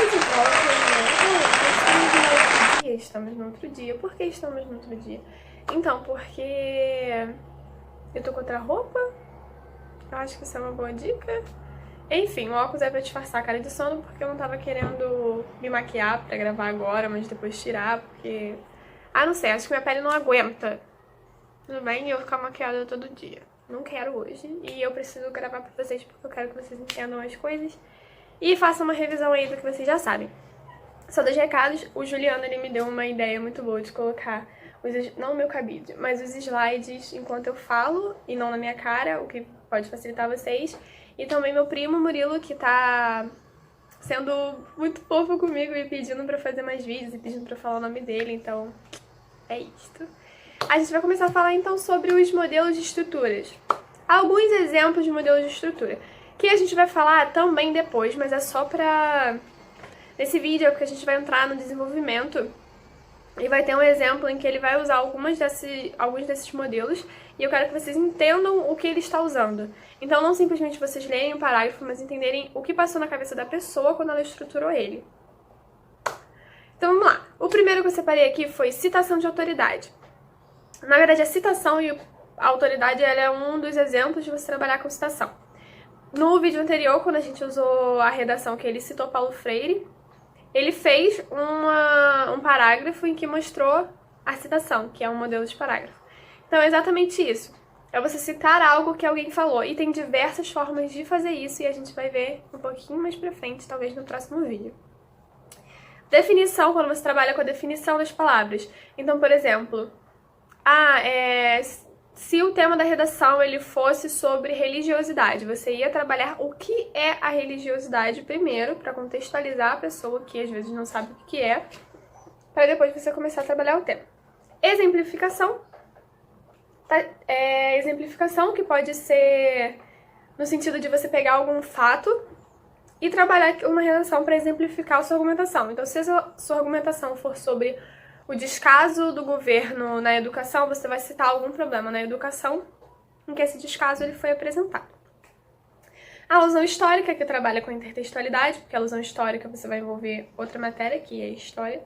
de volta, né? Estamos no outro dia. Por que estamos no outro dia? Então, porque eu tô com outra roupa. Eu acho que isso é uma boa dica. Enfim, o óculos é pra disfarçar a cara de sono, porque eu não tava querendo me maquiar pra gravar agora, mas depois tirar, porque... Ah, não sei, acho que minha pele não aguenta. Tudo bem? Eu ficar maquiada todo dia. Não quero hoje. E eu preciso gravar pra vocês, porque eu quero que vocês entendam as coisas. E façam uma revisão aí do que vocês já sabem. Só dos recados, o Juliano, ele me deu uma ideia muito boa de colocar, não o meu cabide, mas os slides enquanto eu falo e não na minha cara, o que pode facilitar vocês. E também meu primo Murilo, que tá sendo muito fofo comigo e pedindo pra fazer mais vídeos e pedindo pra falar o nome dele, então é isto. A gente vai começar a falar então sobre os modelos de estruturas. Alguns exemplos de modelos de estrutura, que a gente vai falar também depois, mas é só pra... Nesse vídeo é porque a gente vai entrar no desenvolvimento e vai ter um exemplo em que ele vai usar alguns desses modelos e eu quero que vocês entendam o que ele está usando. Então não simplesmente vocês lerem o parágrafo, mas entenderem o que passou na cabeça da pessoa quando ela estruturou ele. Então vamos lá. O primeiro que eu separei aqui foi citação de autoridade. Na verdade, a citação e a autoridade ela é um dos exemplos de você trabalhar com citação. No vídeo anterior, quando a gente usou a redação que ele citou Paulo Freire, ele fez um parágrafo em que mostrou a citação, que é um modelo de parágrafo. Então é exatamente isso. É você citar algo que alguém falou. E tem diversas formas de fazer isso e a gente vai ver um pouquinho mais pra frente, talvez no próximo vídeo. Definição, quando você trabalha com a definição das palavras. Então, por exemplo, se o tema da redação ele fosse sobre religiosidade, você ia trabalhar o que é a religiosidade primeiro, para contextualizar a pessoa que às vezes não sabe o que é, para depois você começar a trabalhar o tema. Exemplificação. Exemplificação que pode ser no sentido de você pegar algum fato e trabalhar uma redação para exemplificar a sua argumentação. Então, se a sua argumentação for sobre o descaso do governo na educação, você vai citar algum problema na educação em que esse descaso ele foi apresentado. A alusão histórica, que trabalha com intertextualidade, porque a alusão histórica você vai envolver outra matéria, que é história.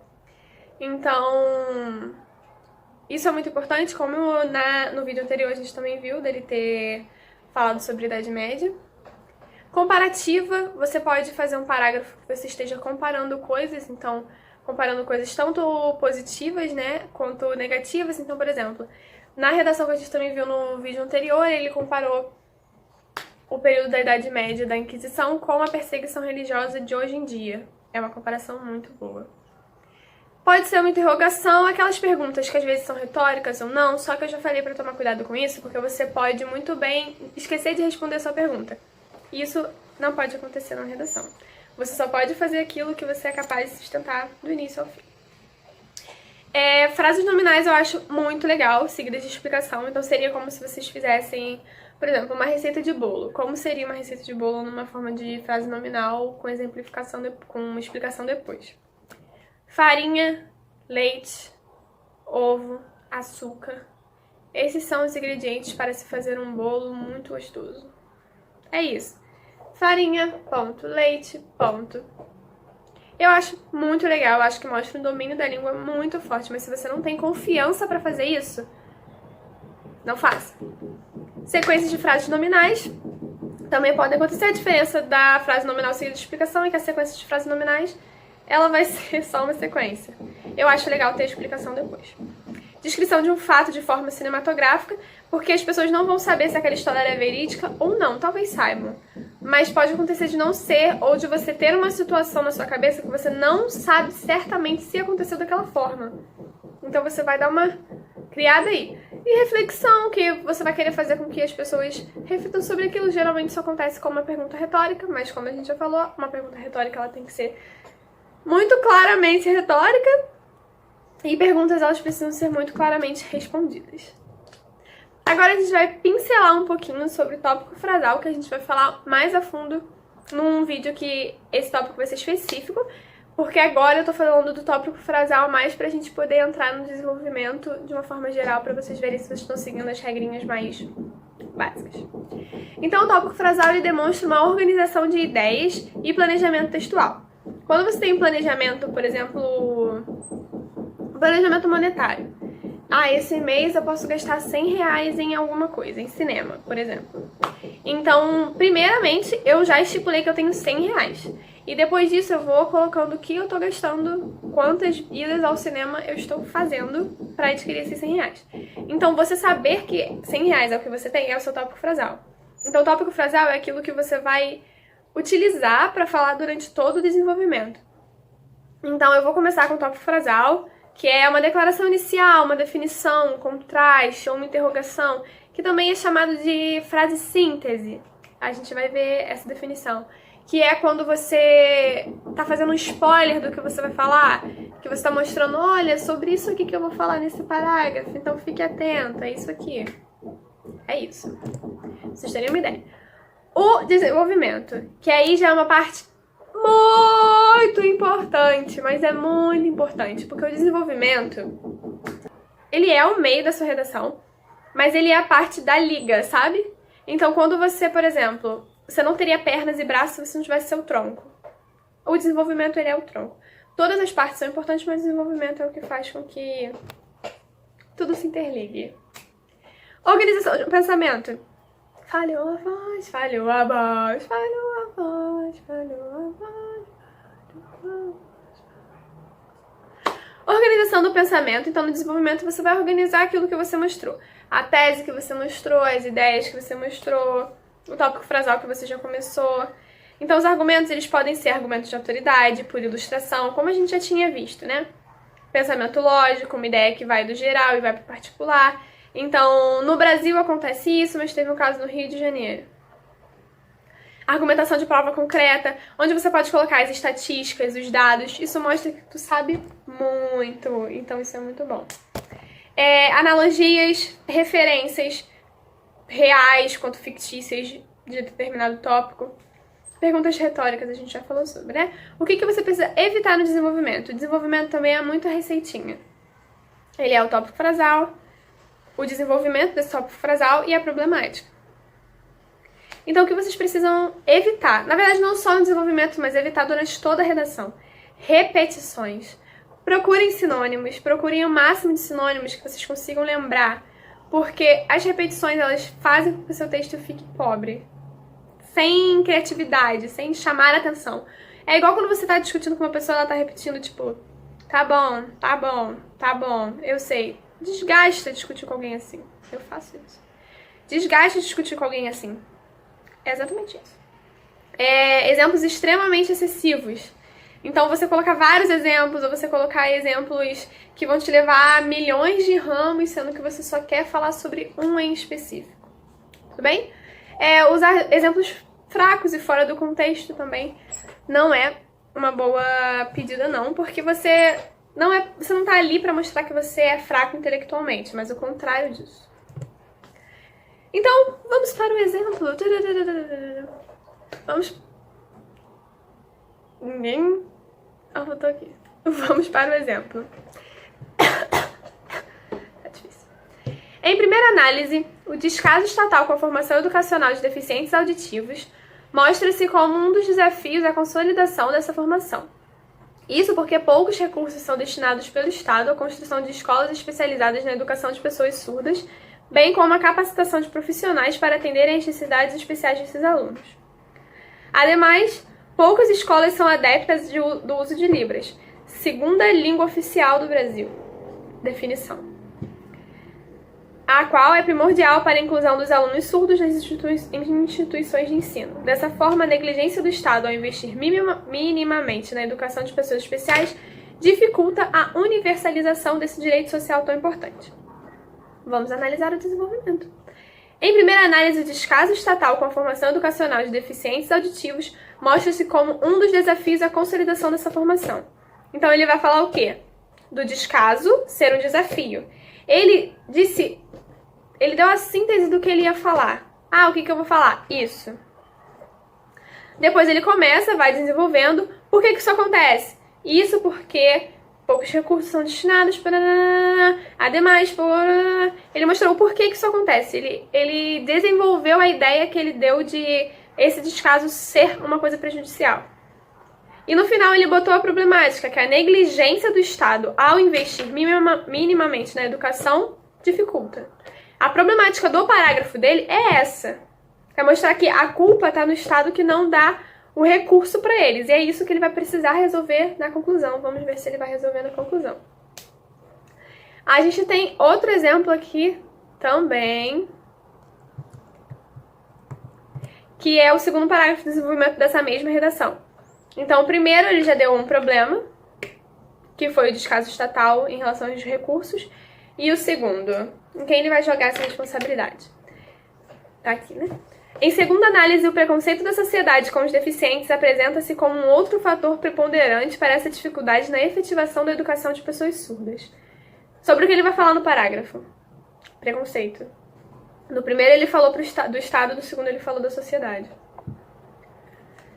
Então, isso é muito importante, como no vídeo anterior a gente também viu dele ter falado sobre a Idade Média. Comparativa, você pode fazer um parágrafo que você esteja comparando coisas, então comparando coisas tanto positivas, né, quanto negativas. Então, por exemplo, na redação que a gente também viu no vídeo anterior, ele comparou o período da Idade Média da Inquisição com a perseguição religiosa de hoje em dia. É uma comparação muito boa. Pode ser uma interrogação, aquelas perguntas que às vezes são retóricas ou não, só que eu já falei para tomar cuidado com isso, porque você pode muito bem esquecer de responder a sua pergunta. E isso não pode acontecer na redação. Você só pode fazer aquilo que você é capaz de sustentar do início ao fim. Frases nominais eu acho muito legal, seguidas de explicação. Então seria como se vocês fizessem, por exemplo, uma receita de bolo. Como seria uma receita de bolo numa forma de frase nominal com exemplificação, com uma explicação depois. Farinha, leite, ovo, açúcar. Esses são os ingredientes para se fazer um bolo muito gostoso. É isso. Farinha, ponto. Leite, ponto. Eu acho muito legal, eu acho que mostra um domínio da língua muito forte, mas se você não tem confiança pra fazer isso, não faça. Sequências de frases nominais. Também pode acontecer. A diferença da frase nominal seguida de explicação é que a sequência de frases nominais, ela vai ser só uma sequência. Eu acho legal ter a explicação depois. Descrição de um fato de forma cinematográfica, porque as pessoas não vão saber se aquela história é verídica ou não, talvez saibam. Mas pode acontecer de não ser, ou de você ter uma situação na sua cabeça que você não sabe certamente se aconteceu daquela forma. Então você vai dar uma criada aí. E reflexão, que você vai querer fazer com que as pessoas reflitam sobre aquilo. Geralmente isso acontece com uma pergunta retórica, mas como a gente já falou, uma pergunta retórica ela tem que ser muito claramente retórica. E perguntas, elas precisam ser muito claramente respondidas. Agora a gente vai pincelar um pouquinho sobre o tópico frasal, que a gente vai falar mais a fundo num vídeo que esse tópico vai ser específico, porque agora eu tô falando do tópico frasal mais pra gente poder entrar no desenvolvimento de uma forma geral, pra vocês verem se vocês estão seguindo as regrinhas mais básicas. Então o tópico frasal ele demonstra uma organização de ideias e planejamento textual. Quando você tem um planejamento, por exemplo, um planejamento monetário. Esse mês eu posso gastar 100 reais em alguma coisa, em cinema, por exemplo. Então, primeiramente, eu já estipulei que eu tenho 100 reais. E depois disso eu vou colocando o que eu tô gastando, quantas idas ao cinema eu estou fazendo pra adquirir esses 100 reais. Então, você saber que 100 reais é o que você tem é o seu tópico frasal. Então, o tópico frasal é aquilo que você vai utilizar pra falar durante todo o desenvolvimento. Então, eu vou começar com o tópico frasal, que é uma declaração inicial, uma definição, um contraste ou uma interrogação, que também é chamado de frase síntese. A gente vai ver essa definição. Que é quando você tá fazendo um spoiler do que você vai falar, que você tá mostrando, olha, sobre isso aqui que eu vou falar nesse parágrafo, então fique atento, é isso aqui. É isso. Pra vocês terem uma ideia. O desenvolvimento, que aí já é uma parte muito importante, mas é muito importante, porque o desenvolvimento, ele é o meio da sua redação, mas ele é a parte da liga, sabe? Então, quando você, por exemplo, você não teria pernas e braços se você não tivesse seu tronco. O desenvolvimento, ele é o tronco. Todas as partes são importantes, mas o desenvolvimento é o que faz com que tudo se interligue. Organização de um pensamento. Falhou a voz, falhou a voz, falhou a voz, falhou a voz, falhou a voz. Organização do pensamento. Então, no desenvolvimento, você vai organizar aquilo que você mostrou. A tese que você mostrou, as ideias que você mostrou, o tópico frasal que você já começou. Então, os argumentos, eles podem ser argumentos de autoridade, por ilustração, como a gente já tinha visto, né? Pensamento lógico, uma ideia que vai do geral e vai para o particular. Então, no Brasil acontece isso, mas teve um caso no Rio de Janeiro. Argumentação de prova concreta, onde você pode colocar as estatísticas, os dados. Isso mostra que tu sabe muito, então isso é muito bom. Analogias, referências reais quanto fictícias de determinado tópico. Perguntas retóricas, a gente já falou sobre, né? O que você precisa evitar no desenvolvimento? O desenvolvimento também é muito a receitinha. Ele é o tópico frasal, o desenvolvimento desse tópico frasal e a problemática. Então, o que vocês precisam evitar? Na verdade, não só no desenvolvimento, mas evitar durante toda a redação. Repetições. Procurem sinônimos, procurem o máximo de sinônimos que vocês consigam lembrar, porque as repetições, elas fazem com que o seu texto fique pobre, sem criatividade, sem chamar a atenção. É igual quando você tá discutindo com uma pessoa, ela tá repetindo, tipo, tá bom, tá bom, tá bom, eu sei. Desgasta discutir com alguém assim. Eu faço isso. Desgasta discutir com alguém assim. É exatamente isso. Exemplos extremamente excessivos. Então, você colocar vários exemplos, ou você colocar exemplos que vão te levar a milhões de ramos, sendo que você só quer falar sobre um em específico. Tudo bem? Usar exemplos fracos e fora do contexto também não é uma boa pedida, não, porque você não tá ali pra mostrar que você é fraco intelectualmente, mas o contrário disso. Então, vamos para o exemplo. Ninguém voltou aqui. Vamos para o exemplo. Tá difícil. Em primeira análise, o descaso estatal com a formação educacional de deficientes auditivos mostra-se como um dos desafios à consolidação dessa formação. Isso porque poucos recursos são destinados pelo Estado à construção de escolas especializadas na educação de pessoas surdas, bem como a capacitação de profissionais para atenderem às necessidades especiais desses alunos. Ademais, poucas escolas são adeptas do uso de Libras, segunda língua oficial do Brasil. Definição. A qual é primordial para a inclusão dos alunos surdos nas instituições de ensino. Dessa forma, a negligência do Estado ao investir minimamente na educação de pessoas especiais dificulta a universalização desse direito social tão importante. Vamos analisar o desenvolvimento. Em primeira análise, o descaso estatal com a formação educacional de deficientes auditivos mostra-se como um dos desafios à consolidação dessa formação. Então, ele vai falar o quê? Do descaso ser um desafio. Ele deu a síntese do que ele ia falar. O que eu vou falar? Isso. Depois ele começa, vai desenvolvendo. Por que isso acontece? Isso porque poucos recursos são destinados para... Ademais, ele mostrou o porquê que isso acontece. Ele desenvolveu a ideia que ele deu de esse descaso ser uma coisa prejudicial. E no final ele botou a problemática, que a negligência do Estado ao investir minimamente na educação dificulta. A problemática do parágrafo dele é essa. É mostrar que a culpa está no Estado que não dá o recurso para eles. E é isso que ele vai precisar resolver na conclusão. Vamos ver se ele vai resolver na conclusão. A gente tem outro exemplo aqui também, que é o segundo parágrafo do desenvolvimento dessa mesma redação. Então, o primeiro ele já deu um problema, que foi o descaso estatal em relação aos recursos. E o segundo, em quem ele vai jogar essa responsabilidade. Tá aqui, né? Em segunda análise, o preconceito da sociedade com os deficientes apresenta-se como um outro fator preponderante para essa dificuldade na efetivação da educação de pessoas surdas. Sobre o que ele vai falar no parágrafo. Preconceito. No primeiro ele falou do Estado, no segundo ele falou da sociedade.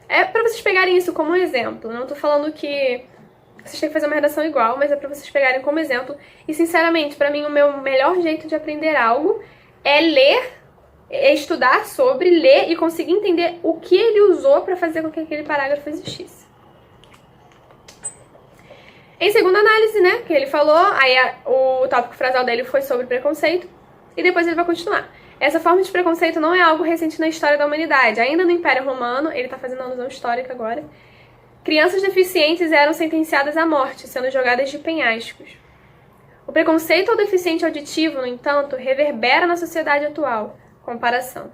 É pra vocês pegarem isso como exemplo. Não tô falando que vocês têm que fazer uma redação igual, mas é pra vocês pegarem como exemplo. E, sinceramente, pra mim, o meu melhor jeito de aprender algo é ler, é estudar sobre, ler e conseguir entender o que ele usou pra fazer com que aquele parágrafo existisse. Em segunda análise, né, que ele falou, aí o tópico frasal dele foi sobre preconceito, e depois ele vai continuar. Essa forma de preconceito não é algo recente na história da humanidade. Ainda no Império Romano, ele tá fazendo alusão histórica agora, crianças deficientes eram sentenciadas à morte, sendo jogadas de penhascos. O preconceito ao deficiente auditivo, no entanto, reverbera na sociedade atual. Comparação.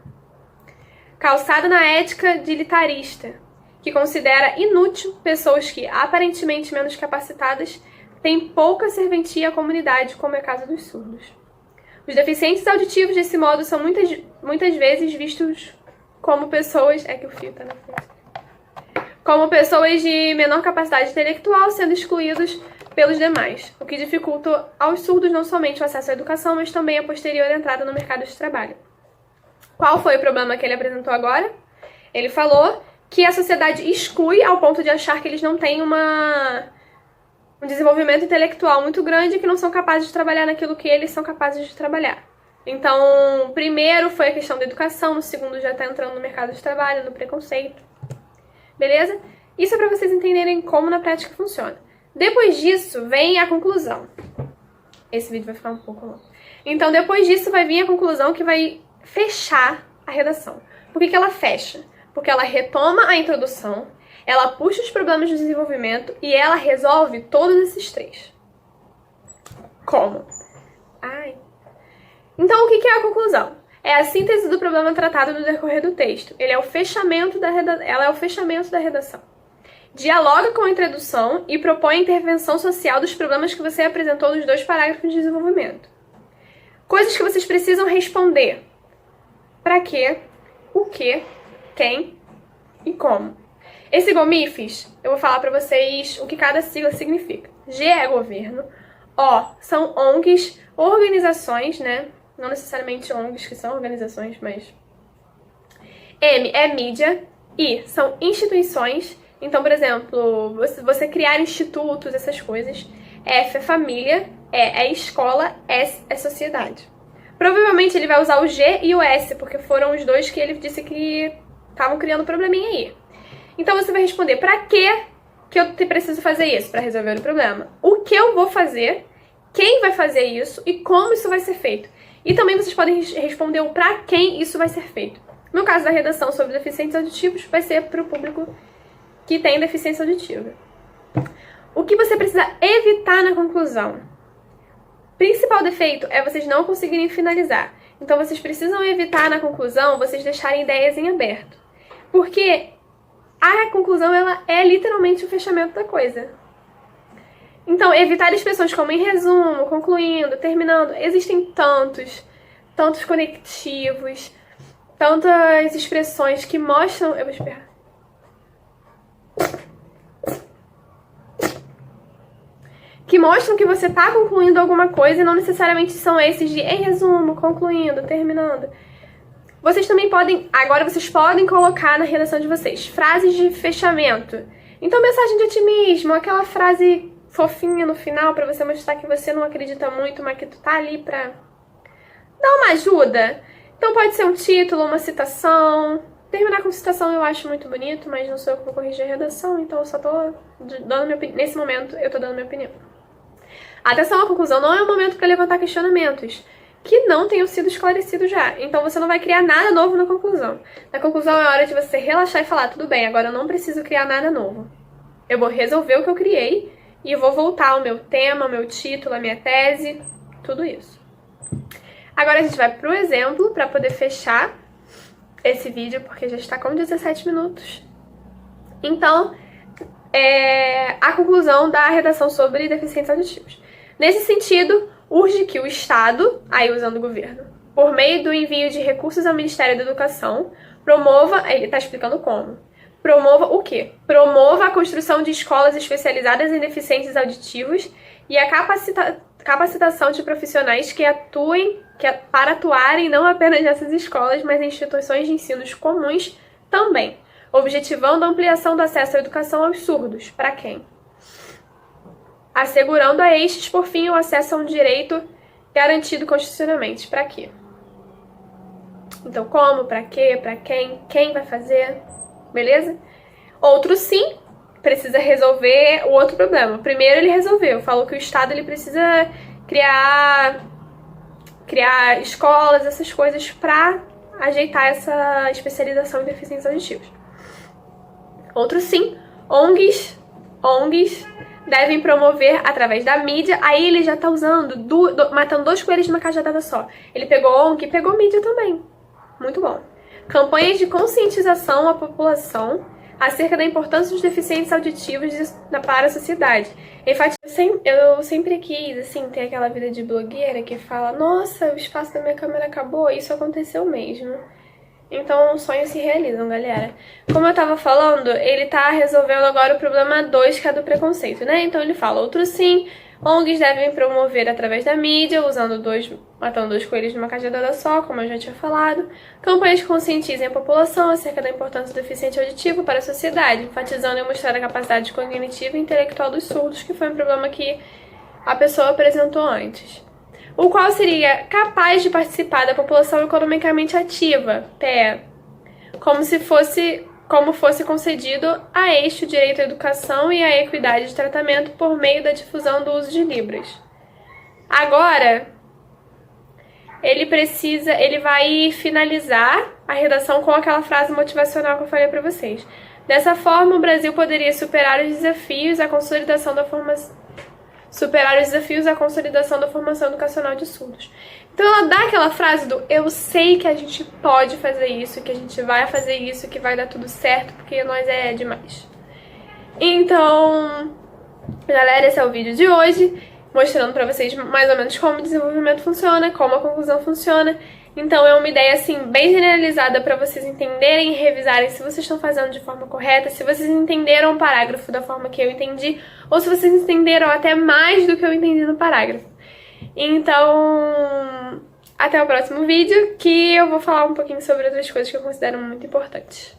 Calçada na ética utilitarista, que considera inútil pessoas que, aparentemente menos capacitadas, têm pouca serventia à comunidade, como é o caso dos surdos. Os deficientes auditivos, desse modo, são muitas vezes vistos como pessoas... É que o fio tá na frente. Como pessoas de menor capacidade intelectual, sendo excluídos pelos demais, o que dificulta aos surdos não somente o acesso à educação, mas também a posterior entrada no mercado de trabalho. Qual foi o problema que ele apresentou agora? Ele falou que a sociedade exclui ao ponto de achar que eles não têm um desenvolvimento intelectual muito grande e que não são capazes de trabalhar naquilo que eles são capazes de trabalhar. Então, o primeiro foi a questão da educação, no segundo já está entrando no mercado de trabalho, no preconceito. Beleza? Isso é para vocês entenderem como na prática funciona. Depois disso, vem a conclusão. Esse vídeo vai ficar um pouco longo. Então, depois disso, vai vir a conclusão que vai fechar a redação. Por que ela fecha? Porque ela retoma a introdução, ela puxa os problemas do desenvolvimento e ela resolve todos esses três. Como? Então, o que é a conclusão? É a síntese do problema tratado no decorrer do texto. Ela é o fechamento da redação. Dialoga com a introdução e propõe a intervenção social dos problemas que você apresentou nos 2 parágrafos de desenvolvimento. Coisas que vocês precisam responder. Para quê? O que? Quem? E como? Esse GOMIFES, eu vou falar para vocês o que cada sigla significa. G é governo. O são ONGs, organizações, né? Não necessariamente ONGs que são organizações, mas... M é mídia. I são instituições. Então, por exemplo, você criar institutos, essas coisas. F é família. E é escola. S é sociedade. Provavelmente ele vai usar o G e o S, porque foram os 2 que ele disse que estavam criando probleminha aí. Então você vai responder, pra que eu preciso fazer isso? Para resolver o problema. O que eu vou fazer, quem vai fazer isso e como isso vai ser feito. E também vocês podem responder o pra quem isso vai ser feito. No caso da redação sobre deficientes auditivos, vai ser para o público que tem deficiência auditiva. O que você precisa evitar na conclusão? O principal defeito é vocês não conseguirem finalizar. Então vocês precisam evitar na conclusão vocês deixarem ideias em aberto. Porque a conclusão ela é literalmente o fechamento da coisa. Então, evitar expressões como em resumo, concluindo, terminando. Existem tantos conectivos, tantas expressões que mostram... Eu vou esperar. Que mostram que você está concluindo alguma coisa e não necessariamente são esses de em resumo, concluindo, terminando. Vocês também podem, agora vocês podem colocar na redação de vocês frases de fechamento. Então, mensagem de otimismo, aquela frase fofinha no final pra você mostrar que você não acredita muito, mas que tu tá ali pra dar uma ajuda. Então pode ser um título, uma citação, terminar com citação eu acho muito bonito, mas não sou eu que vou corrigir a redação, então eu só tô dando minha opinião. Nesse momento, eu tô dando minha opinião. Atenção à conclusão, não é o momento para levantar questionamentos que não tenham sido esclarecidos já. Então você não vai criar nada novo na conclusão. Na conclusão é hora de você relaxar e falar, tudo bem, agora eu não preciso criar nada novo. Eu vou resolver o que eu criei e vou voltar ao meu tema, ao meu título, à minha tese, tudo isso. Agora a gente vai pro exemplo para poder fechar esse vídeo, porque já está com 17 minutos. Então, a conclusão da redação sobre deficientes auditivos. Nesse sentido, urge que o Estado, aí usando o governo, por meio do envio de recursos ao Ministério da Educação, promova, ele está explicando como, promova o quê? Promova a construção de escolas especializadas em deficientes auditivos e a capacitação de profissionais que para atuarem não apenas nessas escolas, mas em instituições de ensinos comuns também, objetivando a ampliação do acesso à educação aos surdos. Para quem? Assegurando a estes, por fim, o acesso a um direito garantido constitucionalmente. Para quê? Então, como? Para quê? Para quem? Quem vai fazer? Beleza? Outro sim, precisa resolver o outro problema. Primeiro ele resolveu, falou que o Estado ele precisa criar escolas, essas coisas para ajeitar essa especialização em deficientes auditivos. Outro sim, ONGs devem promover através da mídia. Aí ele já tá usando, matando dois coelhos numa cajadada só. Ele pegou ONG e pegou mídia também. Muito bom. Campanhas de conscientização à população acerca da importância dos deficientes auditivos para a sociedade. Eu sempre quis, assim, ter aquela vida de blogueira que fala, nossa, o espaço da minha câmera acabou, isso aconteceu mesmo. Então, sonhos se realizam, galera. Como eu tava falando, ele tá resolvendo agora o problema 2, que é do preconceito, né? Então ele fala, outro sim, ONGs devem promover através da mídia, matando dois coelhos numa cajadada só, como eu já tinha falado. Campanhas que conscientizem a população acerca da importância do deficiente auditivo para a sociedade, enfatizando e mostrando a capacidade cognitiva e intelectual dos surdos, que foi um problema que a pessoa apresentou antes. O qual seria capaz de participar da população economicamente ativa, PE, como fosse concedido a este o direito à educação e à equidade de tratamento por meio da difusão do uso de Libras. Agora, ele vai finalizar a redação com aquela frase motivacional que eu falei para vocês. Dessa forma, o Brasil poderia superar os desafios à consolidação da formação educacional de surdos. Então ela dá aquela frase do eu sei que a gente pode fazer isso, que a gente vai fazer isso, que vai dar tudo certo, porque nós é demais. Então, galera, esse é o vídeo de hoje, mostrando pra vocês mais ou menos como o desenvolvimento funciona, como a conclusão funciona. Então é uma ideia assim bem generalizada para vocês entenderem e revisarem se vocês estão fazendo de forma correta, se vocês entenderam o parágrafo da forma que eu entendi, ou se vocês entenderam até mais do que eu entendi no parágrafo. Então, até o próximo vídeo, que eu vou falar um pouquinho sobre outras coisas que eu considero muito importantes.